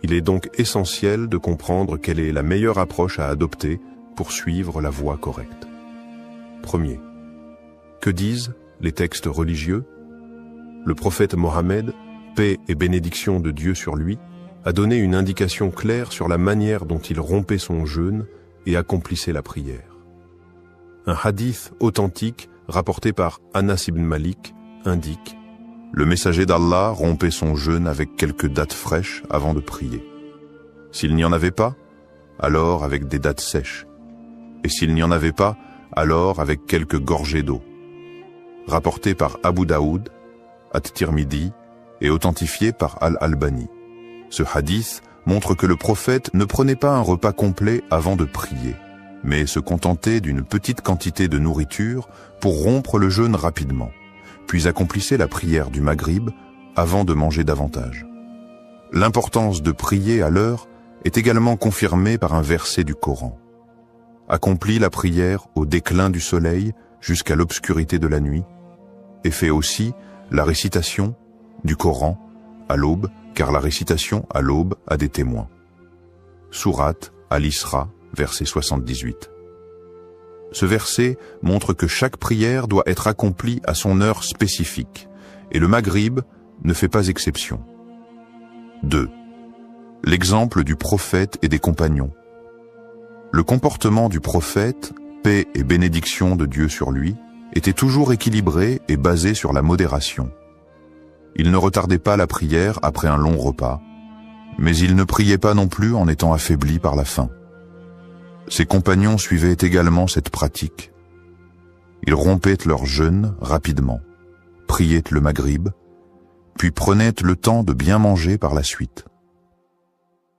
Il est donc essentiel de comprendre quelle est la meilleure approche à adopter pour suivre la voie correcte. Premier. Que disent les textes religieux? Le prophète Mohammed, paix et bénédiction de Dieu sur lui, a donné une indication claire sur la manière dont il rompait son jeûne et accomplissait la prière. Un hadith authentique rapporté par Anas ibn Malik indique: le messager d'Allah rompait son jeûne avec quelques dattes fraîches avant de prier. S'il n'y en avait pas, alors avec des dattes sèches. Et s'il n'y en avait pas, alors avec quelques gorgées d'eau. Rapporté par Abu Daoud, At-Tirmidhi et authentifié par Al-Albani. Ce hadith montre que le prophète ne prenait pas un repas complet avant de prier, mais se contentait d'une petite quantité de nourriture pour rompre le jeûne rapidement, puis accomplissait la prière du Maghrib avant de manger davantage. L'importance de prier à l'heure est également confirmée par un verset du Coran. Accomplis la prière au déclin du soleil jusqu'à l'obscurité de la nuit, et fais aussi la récitation du Coran à l'aube, car la récitation à l'aube a des témoins. Sourate Al-Isra, verset 78. Ce verset montre que chaque prière doit être accomplie à son heure spécifique, et le Maghrib ne fait pas exception. 2. L'exemple du prophète et des compagnons. Le comportement du prophète, paix et bénédiction de Dieu sur lui, était toujours équilibré et basé sur la modération. Il ne retardait pas la prière après un long repas, mais il ne priait pas non plus en étant affaibli par la faim. Ses compagnons suivaient également cette pratique. Ils rompaient leur jeûne rapidement, priaient le Maghrib, puis prenaient le temps de bien manger par la suite.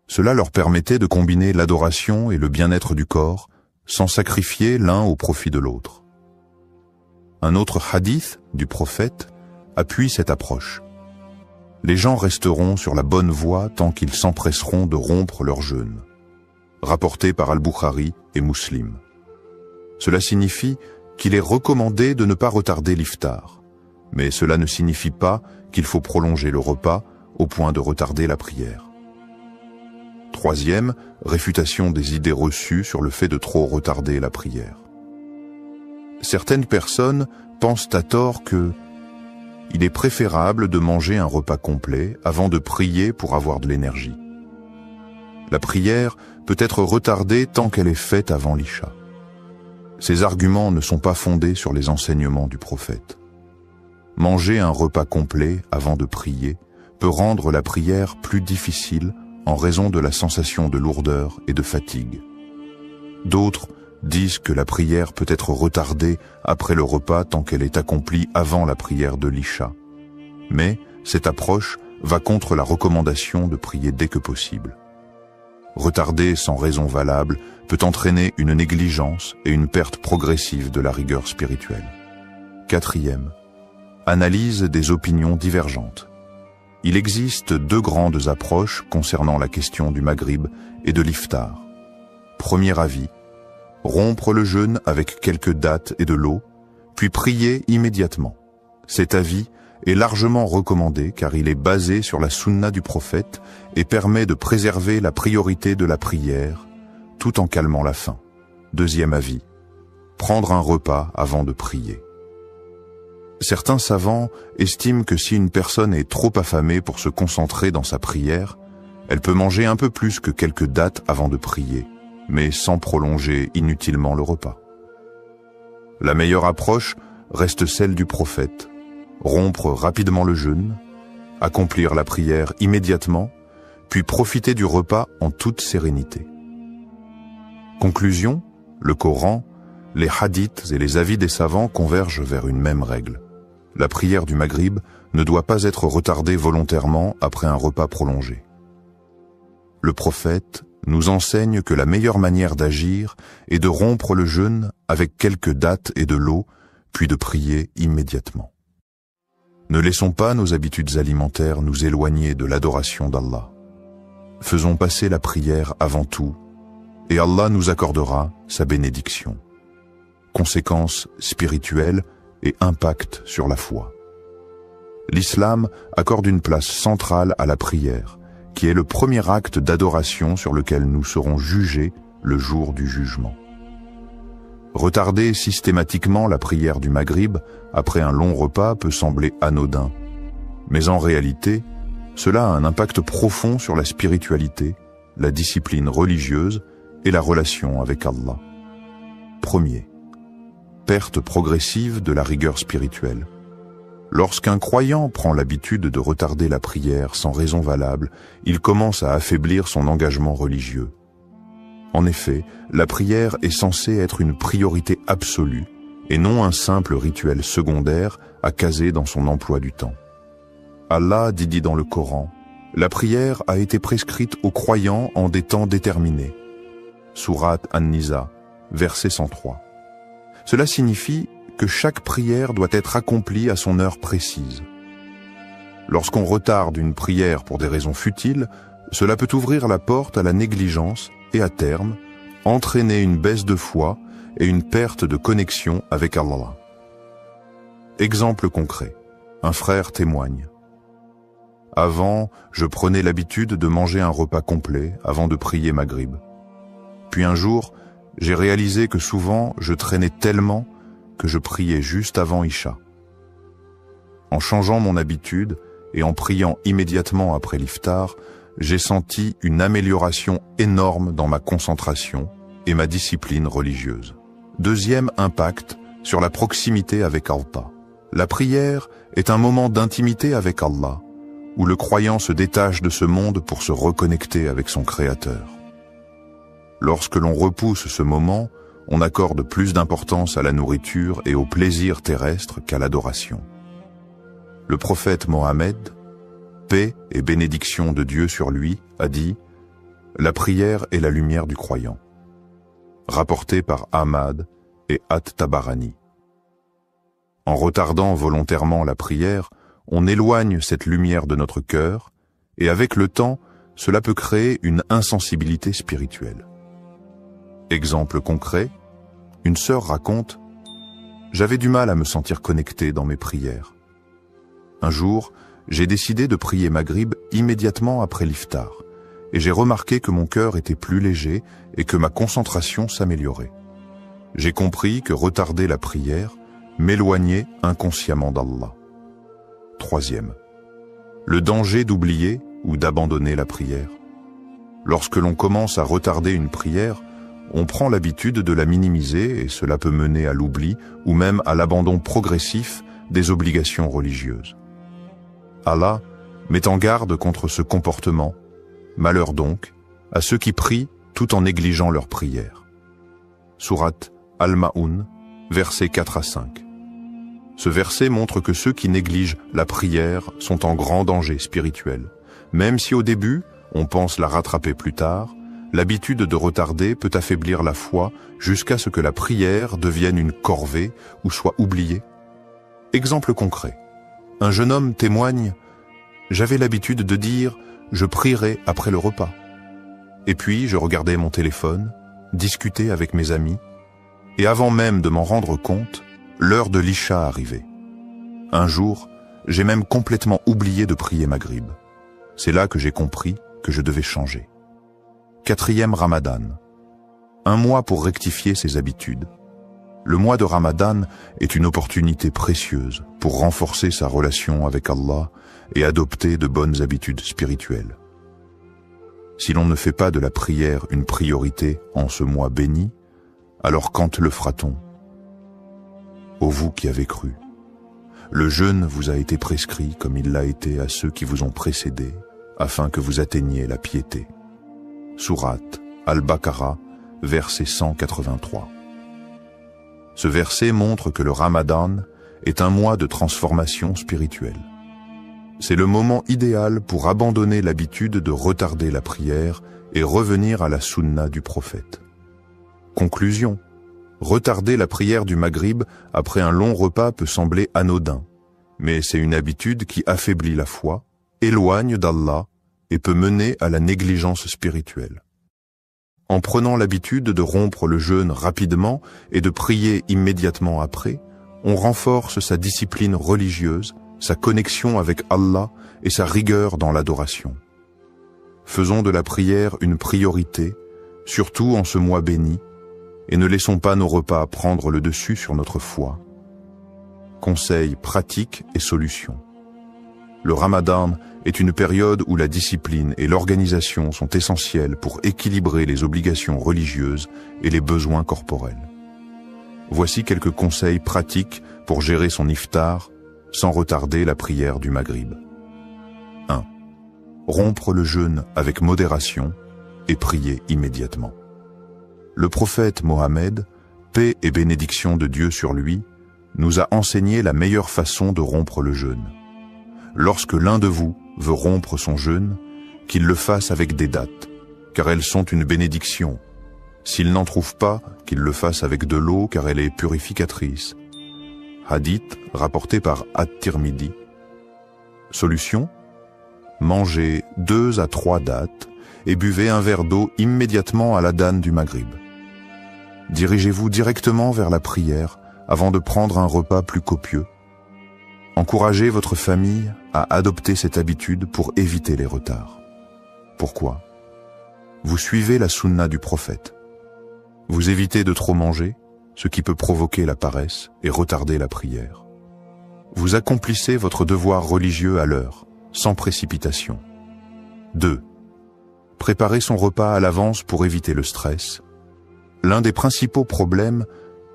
Cela leur permettait de combiner l'adoration et le bien-être du corps sans sacrifier l'un au profit de l'autre. Un autre hadith du prophète appuie cette approche. Les gens resteront sur la bonne voie tant qu'ils s'empresseront de rompre leur jeûne. rapporté par Al-Bukhari et Muslim. Cela signifie qu'il est recommandé de ne pas retarder l'iftar, mais cela ne signifie pas qu'il faut prolonger le repas au point de retarder la prière. Troisième, réfutation des idées reçues sur le fait de trop retarder la prière. Certaines personnes pensent à tort que il est préférable de manger un repas complet avant de prier pour avoir de l'énergie. La prière peut être retardée tant qu'elle est faite avant l'Isha. Ces arguments ne sont pas fondés sur les enseignements du prophète. Manger un repas complet avant de prier peut rendre la prière plus difficile en raison de la sensation de lourdeur et de fatigue. D'autres disent que la prière peut être retardée après le repas tant qu'elle est accomplie avant la prière de l'Isha. Mais cette approche va contre la recommandation de prier dès que possible. Retarder sans raison valable peut entraîner une négligence et une perte progressive de la rigueur spirituelle. Quatrième, analyse des opinions divergentes. Il existe deux grandes approches concernant la question du Maghrib et de l'iftar. Premier avis, rompre le jeûne avec quelques dattes et de l'eau, puis prier immédiatement. Cet avis est largement recommandé car il est basé sur la sunna du prophète et permet de préserver la priorité de la prière tout en calmant la faim. Deuxième avis, prendre un repas avant de prier. Certains savants estiment que si une personne est trop affamée pour se concentrer dans sa prière, elle peut manger un peu plus que quelques dattes avant de prier, mais sans prolonger inutilement le repas. La meilleure approche reste celle du prophète, rompre rapidement le jeûne, accomplir la prière immédiatement, puis profiter du repas en toute sérénité. Conclusion, le Coran, les hadiths et les avis des savants convergent vers une même règle. La prière du Maghrib ne doit pas être retardée volontairement après un repas prolongé. Le prophète nous enseigne que la meilleure manière d'agir est de rompre le jeûne avec quelques dattes et de l'eau, puis de prier immédiatement. Ne laissons pas nos habitudes alimentaires nous éloigner de l'adoration d'Allah. Faisons passer la prière avant tout, et Allah nous accordera sa bénédiction. Conséquences spirituelles et impact sur la foi. L'islam accorde une place centrale à la prière, qui est le premier acte d'adoration sur lequel nous serons jugés le jour du jugement. Retarder systématiquement la prière du Maghrib après un long repas peut sembler anodin, mais en réalité, cela a un impact profond sur la spiritualité, la discipline religieuse et la relation avec Allah. Premier, perte progressive de la rigueur spirituelle. Lorsqu'un croyant prend l'habitude de retarder la prière sans raison valable, il commence à affaiblir son engagement religieux. En effet, la prière est censée être une priorité absolue et non un simple rituel secondaire à caser dans son emploi du temps. Allah dit dans le Coran, « La prière a été prescrite aux croyants en des temps déterminés. » Sourate An-Nisa, verset 103. Cela signifie que chaque prière doit être accomplie à son heure précise. Lorsqu'on retarde une prière pour des raisons futiles, cela peut ouvrir la porte à la négligence et à terme, entraîner une baisse de foi et une perte de connexion avec Allah. Exemple concret, un frère témoigne. Avant, je prenais l'habitude de manger un repas complet avant de prier Maghrib. Puis un jour, j'ai réalisé que souvent je traînais tellement que je priais juste avant Isha. En changeant mon habitude et en priant immédiatement après l'iftar, j'ai senti une amélioration énorme dans ma concentration et ma discipline religieuse. Deuxième impact sur la proximité avec Allah. La prière est un moment d'intimité avec Allah, où le croyant se détache de ce monde pour se reconnecter avec son Créateur. Lorsque l'on repousse ce moment, on accorde plus d'importance à la nourriture et au plaisir terrestre qu'à l'adoration. Le prophète Mohammed, paix et bénédiction de Dieu sur lui, a dit « La prière est la lumière du croyant », rapporté par Ahmad et At-Tabarani. En retardant volontairement la prière, on éloigne cette lumière de notre cœur, et avec le temps, cela peut créer une insensibilité spirituelle. Exemple concret, une sœur raconte « J'avais du mal à me sentir connecté dans mes prières. Un jour, j'ai décidé de prier Maghrib immédiatement après l'iftar, et j'ai remarqué que mon cœur était plus léger et que ma concentration s'améliorait. J'ai compris que retarder la prière m'éloignait inconsciemment d'Allah. » Troisième, le danger d'oublier ou d'abandonner la prière. Lorsque l'on commence à retarder une prière, on prend l'habitude de la minimiser et cela peut mener à l'oubli ou même à l'abandon progressif des obligations religieuses. Allah met en garde contre ce comportement. Malheur donc à ceux qui prient tout en négligeant leur prière. Sourate Al-Ma'un, versets 4 à 5. Ce verset montre que ceux qui négligent la prière sont en grand danger spirituel. Même si au début, on pense la rattraper plus tard, l'habitude de retarder peut affaiblir la foi jusqu'à ce que la prière devienne une corvée ou soit oubliée. Exemple concret. Un jeune homme témoigne « J'avais l'habitude de dire « je prierai après le repas ». Et puis je regardais mon téléphone, discutais avec mes amis, et avant même de m'en rendre compte, l'heure de l'Isha arrivait. Un jour, j'ai même complètement oublié de prier Maghrib. C'est là que j'ai compris que je devais changer. Quatrième Ramadan. Un mois pour rectifier ses habitudes. Le mois de Ramadan est une opportunité précieuse pour renforcer sa relation avec Allah et adopter de bonnes habitudes spirituelles. Si l'on ne fait pas de la prière une priorité en ce mois béni, alors quand le fera-t-on ? Ô vous qui avez cru, le jeûne vous a été prescrit comme il l'a été à ceux qui vous ont précédés, afin que vous atteigniez la piété. Sourate Al-Baqarah, verset 183. Ce verset montre que le Ramadan est un mois de transformation spirituelle. C'est le moment idéal pour abandonner l'habitude de retarder la prière et revenir à la sunna du prophète. Conclusion. Retarder la prière du Maghrib après un long repas peut sembler anodin, mais c'est une habitude qui affaiblit la foi, éloigne d'Allah et peut mener à la négligence spirituelle. En prenant l'habitude de rompre le jeûne rapidement et de prier immédiatement après, on renforce sa discipline religieuse, sa connexion avec Allah et sa rigueur dans l'adoration. Faisons de la prière une priorité, surtout en ce mois béni, et ne laissons pas nos repas prendre le dessus sur notre foi. Conseils pratiques et solutions. Le Ramadan est une période où la discipline et l'organisation sont essentielles pour équilibrer les obligations religieuses et les besoins corporels. Voici quelques conseils pratiques pour gérer son iftar sans retarder la prière du Maghrib. 1. Rompre le jeûne avec modération et prier immédiatement. Le prophète Mohammed, paix et bénédiction de Dieu sur lui, nous a enseigné la meilleure façon de rompre le jeûne. Lorsque l'un de vous veut rompre son jeûne, qu'il le fasse avec des dattes, car elles sont une bénédiction. S'il n'en trouve pas, qu'il le fasse avec de l'eau, car elle est purificatrice. Hadith rapporté par At-Tirmidhi. Solution : mangez 2 à 3 dattes et buvez un verre d'eau immédiatement à l'adhan du Maghrib. Dirigez-vous directement vers la prière avant de prendre un repas plus copieux. Encouragez votre famille à adopter cette habitude pour éviter les retards. Pourquoi ? Vous suivez la sunna du prophète. Vous évitez de trop manger, ce qui peut provoquer la paresse et retarder la prière. Vous accomplissez votre devoir religieux à l'heure, sans précipitation. 2. Préparer son repas à l'avance pour éviter le stress. L'un des principaux problèmes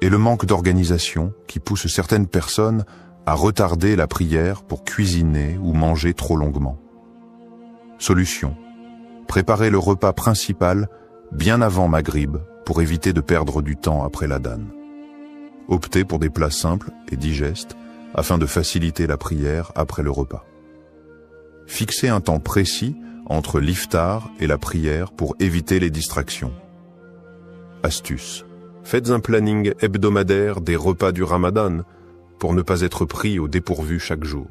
est le manque d'organisation qui pousse certaines personnes à retarder la prière pour cuisiner ou manger trop longuement. Solution : préparer le repas principal bien avant Maghrib pour éviter de perdre du temps après l'adhan. Optez pour des plats simples et digestes afin de faciliter la prière après le repas. Fixez un temps précis entre l'iftar et la prière pour éviter les distractions. Astuce. Faites un planning hebdomadaire des repas du Ramadan pour ne pas être pris au dépourvu chaque jour.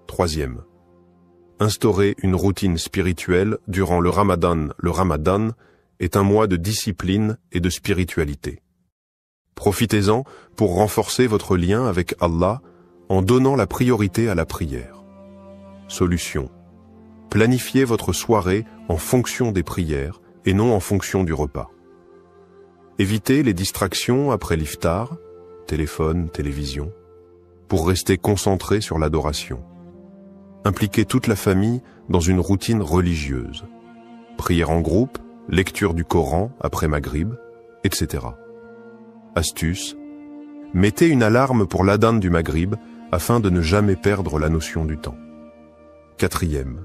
3e. Instaurez une routine spirituelle durant le Ramadan est un mois de discipline et de spiritualité. Profitez-en pour renforcer votre lien avec Allah en donnant la priorité à la prière. Solution. Planifiez votre soirée en fonction des prières et non en fonction du repas. Évitez les distractions après l'iftar, téléphone, télévision, pour rester concentré sur l'adoration. Impliquez toute la famille dans une routine religieuse. Prière en groupe, lecture du Coran après Maghrib, etc. Astuce. Mettez une alarme pour l'adhan du Maghrib afin de ne jamais perdre la notion du temps. 4e.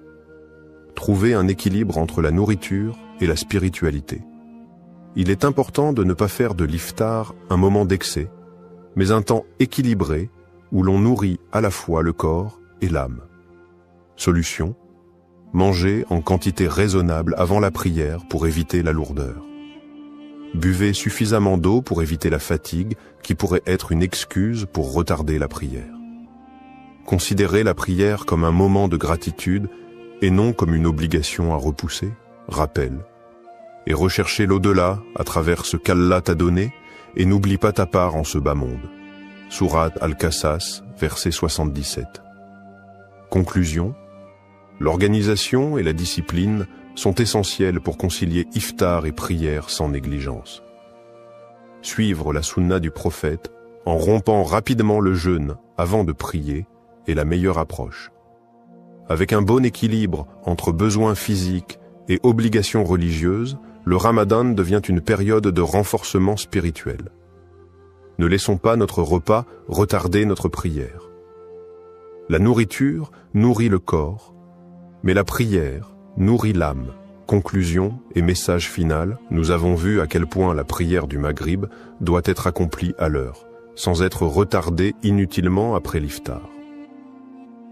Trouvez un équilibre entre la nourriture et la spiritualité. Il est important de ne pas faire de l'iftar un moment d'excès, mais un temps équilibré où l'on nourrit à la fois le corps et l'âme. Solution. Mangez en quantité raisonnable avant la prière pour éviter la lourdeur. Buvez suffisamment d'eau pour éviter la fatigue qui pourrait être une excuse pour retarder la prière. Considérez la prière comme un moment de gratitude et non comme une obligation à repousser, rappel. Et recherchez l'au-delà à travers ce qu'Allah t'a donné et n'oublie pas ta part en ce bas monde. Sourate Al-Qasas, verset 77. Conclusion. L'organisation et la discipline sont essentielles pour concilier iftar et prière sans négligence. Suivre la sunna du prophète en rompant rapidement le jeûne avant de prier est la meilleure approche. Avec un bon équilibre entre besoins physiques et obligations religieuses, le Ramadan devient une période de renforcement spirituel. Ne laissons pas notre repas retarder notre prière. La nourriture nourrit le corps, mais la prière nourrit l'âme. Conclusion et message final, nous avons vu à quel point la prière du Maghrib doit être accomplie à l'heure, sans être retardée inutilement après l'iftar.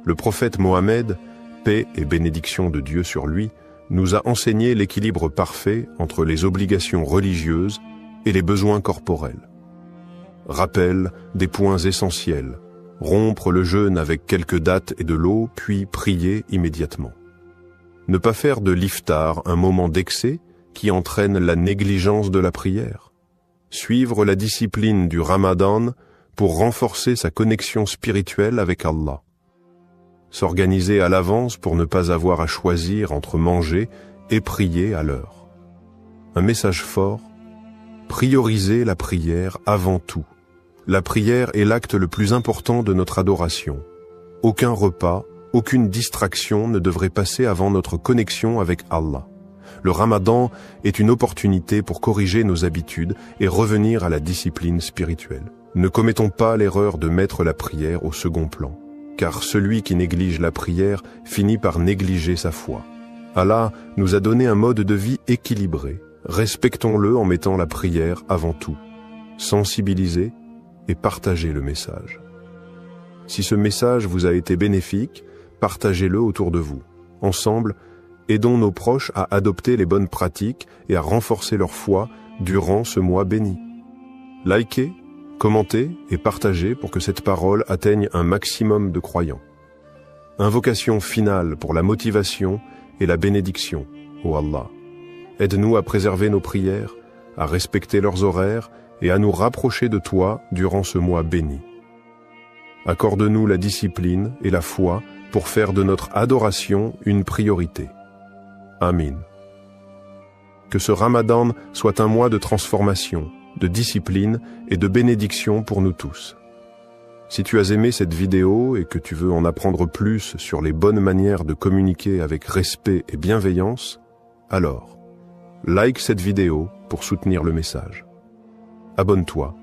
Le prophète Mohammed, paix et bénédiction de Dieu sur lui, nous a enseigné l'équilibre parfait entre les obligations religieuses et les besoins corporels. Rappel des points essentiels, rompre le jeûne avec quelques dattes et de l'eau, puis prier immédiatement. Ne pas faire de l'iftar un moment d'excès qui entraîne la négligence de la prière. Suivre la discipline du Ramadan pour renforcer sa connexion spirituelle avec Allah. S'organiser à l'avance pour ne pas avoir à choisir entre manger et prier à l'heure. Un message fort, prioriser la prière avant tout. La prière est l'acte le plus important de notre adoration. Aucun repas, aucune distraction ne devrait passer avant notre connexion avec Allah. Le Ramadan est une opportunité pour corriger nos habitudes et revenir à la discipline spirituelle. Ne commettons pas l'erreur de mettre la prière au second plan, car celui qui néglige la prière finit par négliger sa foi. Allah nous a donné un mode de vie équilibré. Respectons-le en mettant la prière avant tout. Sensibilisez et partagez le message. Si ce message vous a été bénéfique, partagez-le autour de vous. Ensemble, aidons nos proches à adopter les bonnes pratiques et à renforcer leur foi durant ce mois béni. Likez, commentez et partagez pour que cette parole atteigne un maximum de croyants. Invocation finale pour la motivation et la bénédiction, ô Allah. Aide-nous à préserver nos prières, à respecter leurs horaires et à nous rapprocher de toi durant ce mois béni. Accorde-nous la discipline et la foi pour faire de notre adoration une priorité. Amin. Que ce Ramadan soit un mois de transformation, de discipline et de bénédiction pour nous tous. Si tu as aimé cette vidéo et que tu veux en apprendre plus sur les bonnes manières de communiquer avec respect et bienveillance, alors, like cette vidéo pour soutenir le message. Abonne-toi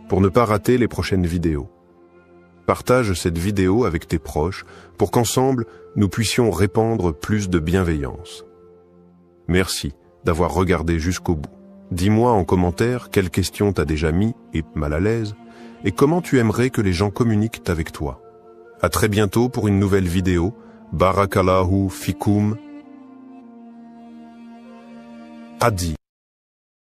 pour ne pas rater les prochaines vidéos. Partage cette vidéo avec tes proches pour qu'ensemble, nous puissions répandre plus de bienveillance. Merci d'avoir regardé jusqu'au bout. Dis-moi en commentaire quelles questions t'as déjà mis et mal à l'aise et comment tu aimerais que les gens communiquent avec toi. À très bientôt pour une nouvelle vidéo. Barakallahu fikum. Adi.